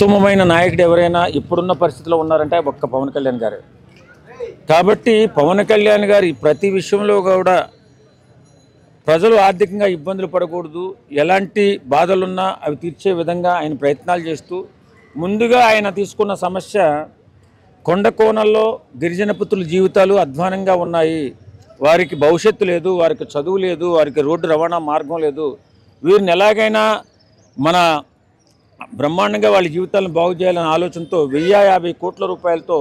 ఉత్తమమైన నాయకుడు ఎవరైనా ఇప్పుడున్న పరిస్థితిలో ఉన్నారంటే ఒక్క పవన్ కళ్యాణ్ గారు. కాబట్టి పవన్ కళ్యాణ్ గారి ప్రతి విషయంలో కూడా ప్రజలు ఆర్థికంగా ఇబ్బందులు పడకూడదు, ఎలాంటి బాధలున్నా అవి తీర్చే విధంగా ఆయన ప్రయత్నాలు చేస్తూ, ముందుగా ఆయన తీసుకున్న సమస్య కొండ కోణల్లో గిరిజన పుత్రుల జీవితాలు అధ్వానంగా ఉన్నాయి, వారికి భవిష్యత్తు లేదు, వారికి చదువు లేదు, వారికి రోడ్డు రవాణా మార్గం లేదు, వీరిని ఎలాగైనా మన బ్రహ్మాండంగా వాళ్ళ జీవితాలను బాగు చేయాలనే ఆలోచనతో 1050 కోట్ల రూపాయలతో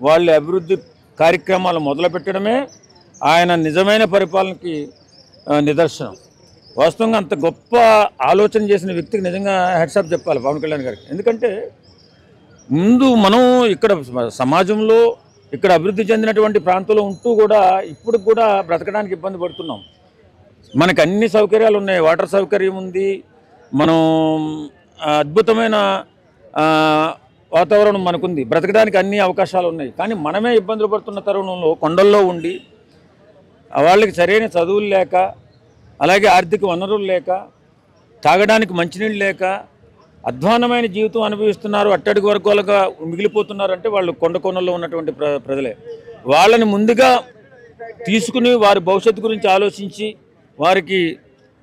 వాళ్ళ అభివృద్ధి కార్యక్రమాలు మొదలుపెట్టడమే ఆయన నిజమైన పరిపాలనకి నిదర్శనం. వాస్తవంగా అంత గొప్ప ఆలోచన చేసిన వ్యక్తికి నిజంగా హెడ్సప్ చెప్పాలి పవన్ కళ్యాణ్ గారికి. ఎందుకంటే ముందు మనం ఇక్కడ సమాజంలో ఇక్కడ అభివృద్ధి చెందినటువంటి ప్రాంతంలో ఉంటూ కూడా ఇప్పుడు కూడా బ్రతకడానికి ఇబ్బంది పడుతున్నాం. మనకు అన్ని సౌకర్యాలు ఉన్నాయి, వాటర్ సౌకర్యం ఉంది, మనం అద్భుతమైన వాతావరణం మనకుంది, బ్రతకడానికి అన్ని అవకాశాలు ఉన్నాయి. కానీ మనమే ఇబ్బందులు పడుతున్న తరుణంలో కొండల్లో ఉండి వాళ్ళకి సరైన చదువులు లేక, అలాగే ఆర్థిక వనరులు లేక, తాగడానికి మంచినీళ్ళు లేక అధ్వానమైన జీవితం అనుభవిస్తున్నారు, అట్టడుగు వర్గాలుగా మిగిలిపోతున్నారంటే వాళ్ళు కొండ కోణల్లో ఉన్నటువంటి ప్రజలే. వాళ్ళని ముందుగా తీసుకుని వారి భవిష్యత్తు గురించి ఆలోచించి వారికి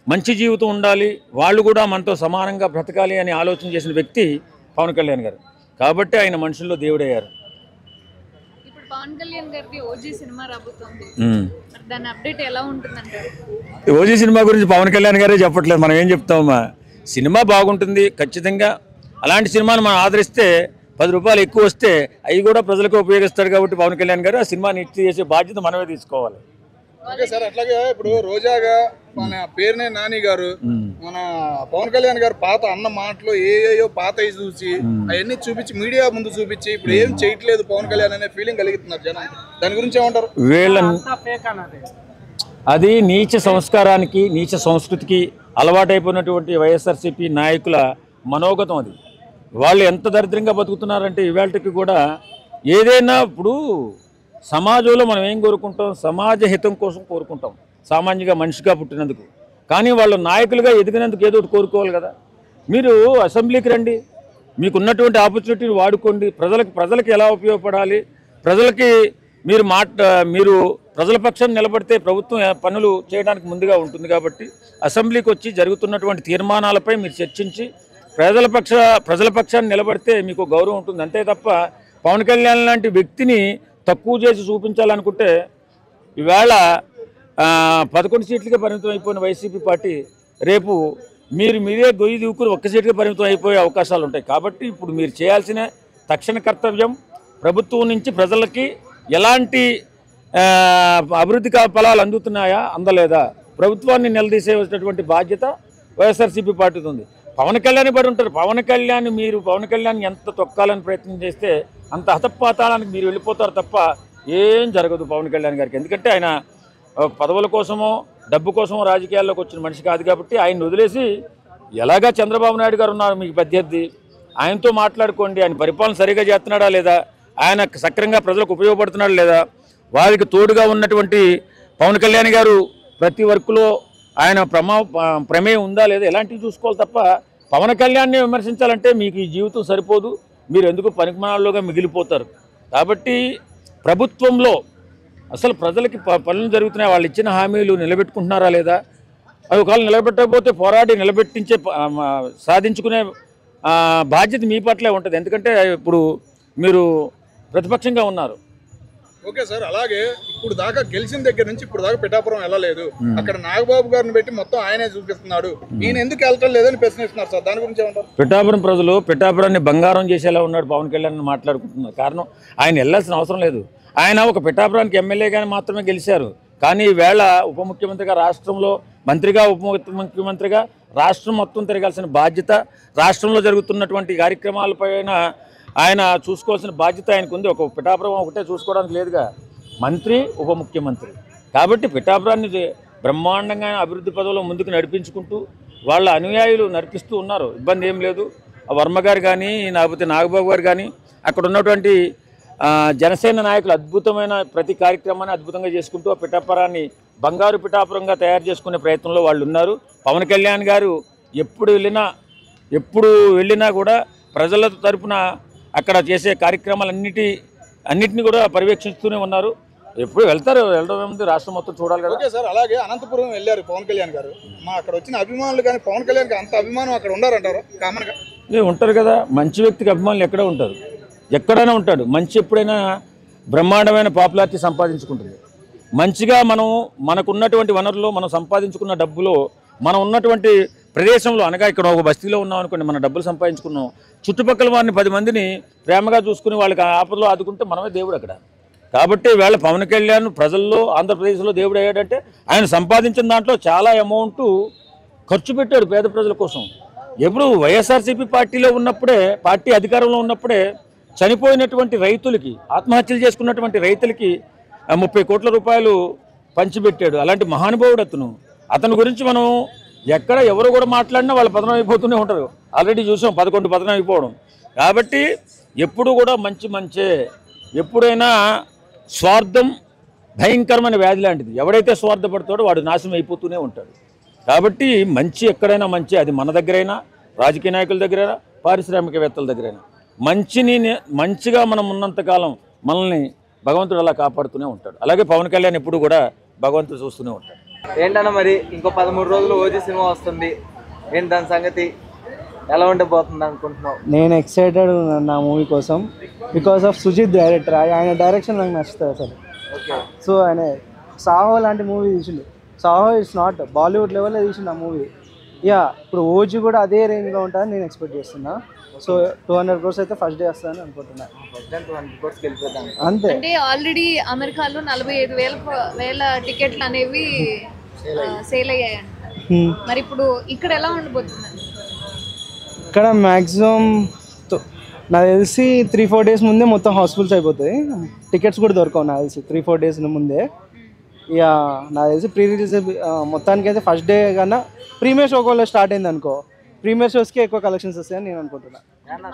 మంచి జీవితం ఉండాలి, వాళ్ళు కూడా మనతో సమానంగా బ్రతకాలి అని ఆలోచన చేసిన వ్యక్తి పవన్ కళ్యాణ్ గారు. కాబట్టి ఆయన మనుషుల్లో దేవుడయ్యారు. ఇప్పుడు పవన్ కళ్యాణ్ గారికి ఓజీ సినిమా రాబోతుంది, దాని అప్డేట్ ఎలా ఉంటుందంటారు? ఓజీ సినిమా గురించి పవన్ కళ్యాణ్ గారే చెప్పట్లేదు, మనం ఏం చెప్తామమ్మా. సినిమా బాగుంటుంది ఖచ్చితంగా, అలాంటి సినిమాను మనం ఆదరిస్తే 10 రూపాయలు ఎక్కువ వస్తే అవి కూడా ప్రజలకు ఉపయోగిస్తాడు. కాబట్టి పవన్ కళ్యాణ్ గారు ఆ సినిమాని హిట్ చేసే బాధ్యత మనమే తీసుకోవాలి. ఓకే సార్, అట్లాగే ఇప్పుడు రోజాగా మన పేరునే నాని గారు మన పవన్ కళ్యాణ్ గారు పాత అన్న మాటలు ఏయో పాత చూసి అవన్నీ చూపించి మీడియా ముందు చూపించి ఇప్పుడు ఏం చేయట్లేదు పవన్ కళ్యాణ్ అనే ఫీలింగ్ కలుగుతున్నారు జనం. దాని గురించి ఏమంటారు? అది నీచ సంస్కారానికి, నీచ సంస్కృతికి అలవాటైపోయినటువంటి వైఎస్ఆర్సీపీ నాయకుల మనోగతం. అది వాళ్ళు ఎంత దరిద్రంగా బతుకుతున్నారంటే ఇవాళకి కూడా ఏదైనా ఇప్పుడు సమాజంలో మనం ఏం కోరుకుంటాం, సమాజ హితం కోసం కోరుకుంటాం సామాన్యంగా మనిషిగా పుట్టినందుకు. కానీ వాళ్ళు నాయకులుగా ఎదిగినందుకు ఏదో ఒకటి కోరుకోవాలి కదా. మీరు అసెంబ్లీకి రండి, మీకున్నటువంటి ఆపర్చునిటీని వాడుకోండి, ప్రజలకు ఎలా ఉపయోగపడాలి, ప్రజలకి మీరు ప్రజల పక్షాన్ని నిలబడితే ప్రభుత్వం పనులు చేయడానికి ముందుగా ఉంటుంది. కాబట్టి అసెంబ్లీకి వచ్చి జరుగుతున్నటువంటి తీర్మానాలపై మీరు చర్చించి ప్రజల పక్షాన్ని నిలబడితే మీకు గౌరవం ఉంటుంది. అంతే తప్ప పవన్ కళ్యాణ్ లాంటి వ్యక్తిని తక్కువ చేసి చూపించాలనుకుంటే ఈవేళ 11 సీట్లకే పరిమితం అయిపోయిన వైసీపీ పార్టీ రేపు మీరే గొయ్యి దూకుని 1 సీట్కే పరిమితం అయిపోయే అవకాశాలు ఉంటాయి. కాబట్టి ఇప్పుడు మీరు చేయాల్సిన తక్షణ కర్తవ్యం ప్రభుత్వం నుంచి ప్రజలకి ఎలాంటి అభివృద్ధి ఫలాలు అందుతున్నాయా, అందలేదా, ప్రభుత్వాన్ని నిలదీసేటటువంటి బాధ్యత వైఎస్ఆర్సీపీ పార్టీతో ఉంది. పవన్ కళ్యాణ్ పడి ఉంటారు. పవన్ కళ్యాణ్ ఎంత తొక్కాలని ప్రయత్నం చేస్తే అంత హతపాతాళానికి మీరు వెళ్ళిపోతారు తప్ప ఏం జరగదు పవన్ కళ్యాణ్ గారికి. ఎందుకంటే ఆయన పదవుల కోసమో డబ్బు కోసమో రాజకీయాల్లోకి వచ్చిన మనిషి కాదు. కాబట్టి ఆయన వదిలేసి ఎలాగా చంద్రబాబు నాయుడు గారు ఉన్నారు మీకు ప్రత్యర్థి, ఆయనతో మాట్లాడుకోండి, ఆయన పరిపాలన సరిగా చేస్తున్నాడా లేదా, ఆయన సక్రంగా ప్రజలకు ఉపయోగపడుతున్నాడా లేదా, వారికి తోడుగా ఉన్నటువంటి పవన్ కళ్యాణ్ గారు ప్రతి వర్క్లో ఆయన ప్రమేయం ఉందా లేదా, ఎలాంటివి చూసుకోవాలి తప్ప పవన్ కళ్యాణ్ని విమర్శించాలంటే మీకు ఈ జీవితం సరిపోదు, మీరు ఎందుకు పనికిమాలోగా మిగిలిపోతారు. కాబట్టి ప్రభుత్వంలో అసలు ప్రజలకి పనులు జరుగుతున్నాయి, వాళ్ళు ఇచ్చిన హామీలు నిలబెట్టుకుంటున్నారా లేదా, అది ఒకవేళ నిలబెట్టకపోతే పోరాడి సాధించుకునే బాధ్యత మీ పట్లే ఉంటుంది. ఎందుకంటే ఇప్పుడు మీరు ప్రతిపక్షంగా ఉన్నారు. ఓకే సార్, అలాగే ఇప్పుడు దాకా గెలిచిన దగ్గర నుంచి ఇప్పుడు దాకా పిఠాపురం వెళ్ళలేదు, అక్కడ నాగబాబు గారిని పెట్టి మొత్తం ఆయనే చూపిస్తున్నాడు, ఈయన ఎందుకు వెళ్ళటం లేదని ప్రశ్నిస్తున్నారు సార్. దాని గురించి ఏమంటారు? పిఠాపురం ప్రజలు పిఠాపురాన్ని బంగారం చేసేలా ఉన్నాడు పవన్ కళ్యాణ్ మాట్లాడుకుంటున్నారు. కారణం ఆయన వెళ్ళాల్సిన అవసరం లేదు. ఆయన ఒక పిఠాపురానికి ఎమ్మెల్యేగానే మాత్రమే గెలిచారు. కానీ ఈవేళ ఉప ముఖ్యమంత్రిగా, రాష్ట్రంలో మంత్రిగా, ఉప ముఖ్యమంత్రిగా రాష్ట్రం మొత్తం తిరగాల్సిన బాధ్యత, రాష్ట్రంలో జరుగుతున్నటువంటి కార్యక్రమాలపైన ఆయన చూసుకోవాల్సిన బాధ్యత ఆయనకు ఉంది. ఒక పిఠాపురం ఒకటే చూసుకోవడానికి లేదుగా, మంత్రి, ఉప ముఖ్యమంత్రి. కాబట్టి పిఠాపురాన్ని బ్రహ్మాండంగా అభివృద్ధి పదవిలో ముందుకు నడిపించుకుంటూ వాళ్ళ అనుయాయులు నడిపిస్తూ ఉన్నారు, ఇబ్బంది ఏం లేదు. వర్మ గారు కానీ లేకపోతే నాగబాబు గారు కానీ అక్కడ ఉన్నటువంటి జనసేన నాయకులు అద్భుతమైన ప్రతి కార్యక్రమాన్ని అద్భుతంగా చేసుకుంటూ ఆ పిఠాపురాన్ని బంగారు పిఠాపురంగా తయారు చేసుకునే ప్రయత్నంలో వాళ్ళు ఉన్నారు. పవన్ కళ్యాణ్ గారు ఎప్పుడు వెళ్ళినా కూడా ప్రజల తరపున అక్కడ చేసే అన్నిటిని కూడా పర్యవేక్షిస్తూనే ఉన్నారు. ఎప్పుడు వెళ్ళడం ఏముంది, రాష్ట్రం మొత్తం చూడాలి కదా. ఓకే సార్, అలాగే అనంతపురం వెళ్ళారు పవన్ కళ్యాణ్ గారు. అక్కడ వచ్చిన అభిమానులు కానీ పవన్ కళ్యాణ్కి అంత అభిమానం అక్కడ ఉండారంటారు కామన్గా? ఉంటారు కదా, మంచి వ్యక్తికి అభిమానులు ఎక్కడ ఉంటారు, ఎక్కడైనా ఉంటాడు. మంచి ఎప్పుడైనా బ్రహ్మాండమైన పాపులారిటీ సంపాదించుకుంటుంది. మంచిగా మనకున్నటువంటి వనరులు, మనం సంపాదించుకున్న డబ్బులో, మనం ఉన్నటువంటి ప్రదేశంలో, అనగా ఇక్కడ ఒక బస్తీలో ఉన్నాం అనుకోండి, మన డబ్బులు సంపాదించుకున్నాం, చుట్టుపక్కల వారిని 10 మందిని ప్రేమగా చూసుకుని వాళ్ళకి ఆపదలో ఆదుకుంటే మనమే దేవుడు అక్కడ. కాబట్టి వేళ పవన్ కళ్యాణ్ ప్రజల్లో, ఆంధ్రప్రదేశ్లో దేవుడు అయ్యాడంటే ఆయన సంపాదించిన దాంట్లో చాలా అమౌంట్ ఖర్చు పెట్టాడు పేద ప్రజల కోసం. ఎప్పుడు వైఎస్ఆర్సీపీ పార్టీలో ఉన్నప్పుడే, పార్టీ అధికారంలో ఉన్నప్పుడే చనిపోయినటువంటి రైతులకి, ఆత్మహత్యలు చేసుకున్నటువంటి రైతులకి 30 కోట్ల రూపాయలు పంచిపెట్టాడు. అలాంటి మహానుభావుడు అతను గురించి మనం ఎక్కడ ఎవరు కూడా మాట్లాడినా వాళ్ళు పతనం అయిపోతూనే ఉంటారు. ఆల్రెడీ చూసాం 11 పతనం అయిపోవడం. కాబట్టి ఎప్పుడు కూడా మంచే. ఎప్పుడైనా స్వార్థం భయంకరమైన వ్యాధి లాంటిది. ఎవడైతే స్వార్థపడతాడో వాడు నాశనం అయిపోతూనే ఉంటాడు. కాబట్టి మంచి ఎక్కడైనా మంచి, అది మన దగ్గరైనా, రాజకీయ నాయకుల దగ్గరైనా, పారిశ్రామికవేత్తల దగ్గరైనా, మంచిగా మనం ఉన్నంతకాలం మనల్ని భగవంతుడు అలా కాపాడుతూనే ఉంటాడు. అలాగే పవన్ కళ్యాణ్ ఎప్పుడు కూడా భగవంతుడు చూస్తూనే ఉంటాడు. ఏంటన్నా మరి ఇంకో 13 రోజులు ఓజీ సినిమా వస్తుంది, ఏంటి దాని సంగతి, ఎలా ఉండబోతుంది అనుకుంటున్నావు? నేను ఎక్సైటెడ్ నా మూవీ కోసం, బికాస్ ఆఫ్ సుజిత్ డైరెక్టర్. ఆయన డైరెక్షన్ నాకు నచ్చుతుంది అసలు. సో ఆయన సాహో లాంటి మూవీ తీసిండు. సాహో ఇట్స్ నాట్ బాలీవుడ్ లెవెల్లో తీసిండు ఆ మూవీ. ఇప్పుడు ఓజీ కూడా అదే రేంజ్లో ఉంటుందని నేను ఎక్స్పెక్ట్ చేస్తున్నా. సో 200 crores అయితే ఫస్ట్ డే వస్తుందని అనుకుంటున్నా. అంతే. అంటే ఆల్రెడీ అమెరికాలో 45,000 టికెట్లు అనేవి సేల్ అయ్యాయంట. మరి ఇప్పుడు ఇక్కడ ఎలా ఉండబోతుంది? ఇక్కడ మ్యాక్సిమం నాకు తెలిసి 3-4 days ముందే మొత్తం హౌస్ఫుల్స్ అయిపోతాయి. టికెట్స్ కూడా దొరకవు నాకు తెలిసి 3-4 days ముందే. నాకు తెలిసి ప్రీ రిలీజ్ మొత్తానికి అయితే ఫస్ట్ డే కన్నా ప్రీమియర్ షో కూడా స్టార్ట్ అయింది అనుకో, ప్రీమియర్ షోస్కి ఎక్కువ కలెక్షన్స్ వస్తాయని నేను అనుకుంటున్నా.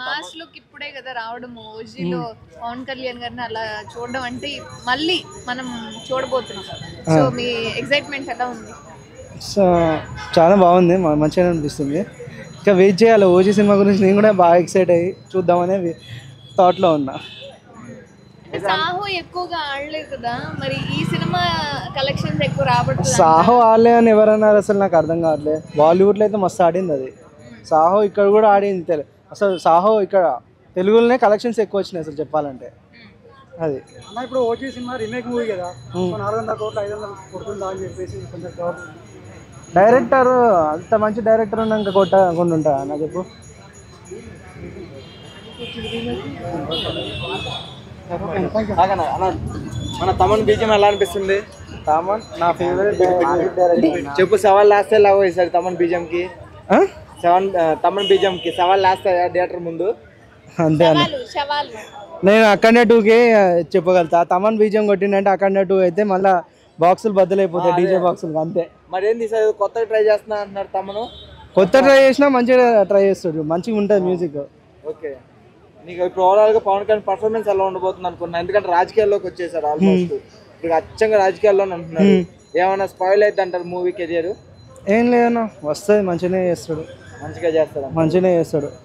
మాస్ లుక్ ఇప్పుడే కదా రావడం, ఓజీలో పవన్ కళ్యాణ్ గారిని అలా చూడడం అంటే మళ్ళీ మనం చూడబోతున్నాం. సో మీ ఎక్సైట్మెంట్ ఎలా ఉంది? సో చాలా బాగుంది, మంచిగా అనిపిస్తుంది. ఇంకా వెయిట్ చేయాలి ఓజీ సినిమా గురించి. నేను కూడా బాగా ఎక్సైట్ అయ్యి చూద్దామనే థాట్లో ఉన్నా. సాహో ఎక్కువగా ఆడలేదు కదా, మరి ఈ సినిమా కలెక్షన్స్ ఎక్కువ రాబడుతుంది. సాహో ఆడలే అని ఎవరన్నారు అసలు, నాకు అర్థం కావట్లేదు. బాలీవుడ్లో అయితే మస్తు ఆడింది అది. సాహో ఇక్కడ కూడా ఆడింది. అసలు సాహో ఇక్కడ తెలుగులోనే కలెక్షన్స్ ఎక్కువ వచ్చినాయి అసలు చెప్పాలంటే. అది ఇప్పుడు ఓజీ సినిమా రీమేక్ మూవీ కదా, 400 కోట్లు 500 కొడుతుందా అని చెప్పేసి కొంచెం డౌట్. డైరెక్టర్ అంత మంచి డైరెక్టర్ ఉన్నాక కొట్టకుండా ఉంటా నాకు చెప్పు. మన తమన్ బీజం ఎలా అనిపిస్తుంది? తమన్ నా ఫేవరెట్ డైరెక్టర్. చెప్పు, సవాల్ లాస్తే లాగో ఈసారి తమన్ బీజంకి. తమన్ బీజంకి సవాల్ లాస్తా థియేటర్ ముందు. అంతే అన్న, నేను అక్కడనే 2K చెప్పగలుగుతా. తమన్ బీజం కొట్టిందంటే అక్కడనే 2 అయితే మళ్ళీ బాక్సులు బద్దలైపోతాయి, డీజే బాక్సులు. అంతే. మరి ఏంది సార్ కొత్తగా ట్రై చేస్తున్నా అంటున్నారు తమను? కొత్త ట్రై చేసినా మంచిగా ట్రై చేస్తాడు, మంచిగా ఉంటుంది మ్యూజిక్. ఓకే, నీకు ఇప్పుడు ఓవరాల్ గా పవన్ కళ్యాణ్ పర్ఫార్మెన్స్ ఎలా ఉండబోతుంది అనుకున్నా? ఎందుకంటే రాజకీయాల్లోకి వచ్చేసారు ఆల్మోస్ట్, ఇప్పుడు అచ్చంగా రాజకీయాల్లోనే ఉంటున్నారు. ఏమైనా స్పాయిల్ అయితే అంటారు మూవీ కెరియర్? ఏం లేదన్నా, వస్తుంది, మంచిగానే చేస్తాడు. మంచిగా చేస్తాడు. మంచిగానే చేస్తాడు.